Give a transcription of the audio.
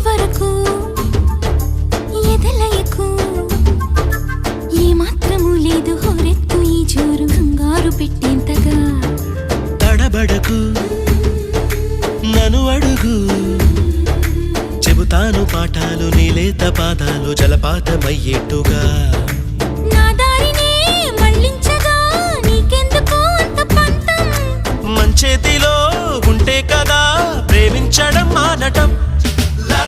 వరకు ఎదలయకు ఏ మాత్రము లేదు హోరెత్తు ఈ జోరు కంగారు పెట్టేంతగా తడబడకు నన్ను అడుగు చెబుతాను పాఠాలు నీలేత పాదాలు జలపాతమయ్యేట్టుగా నా దారినే మళ్ళించగా నీకెందుకు అంత పంతం మంచేతిలో ఉంటే కదా ప్రేమించడం మానటం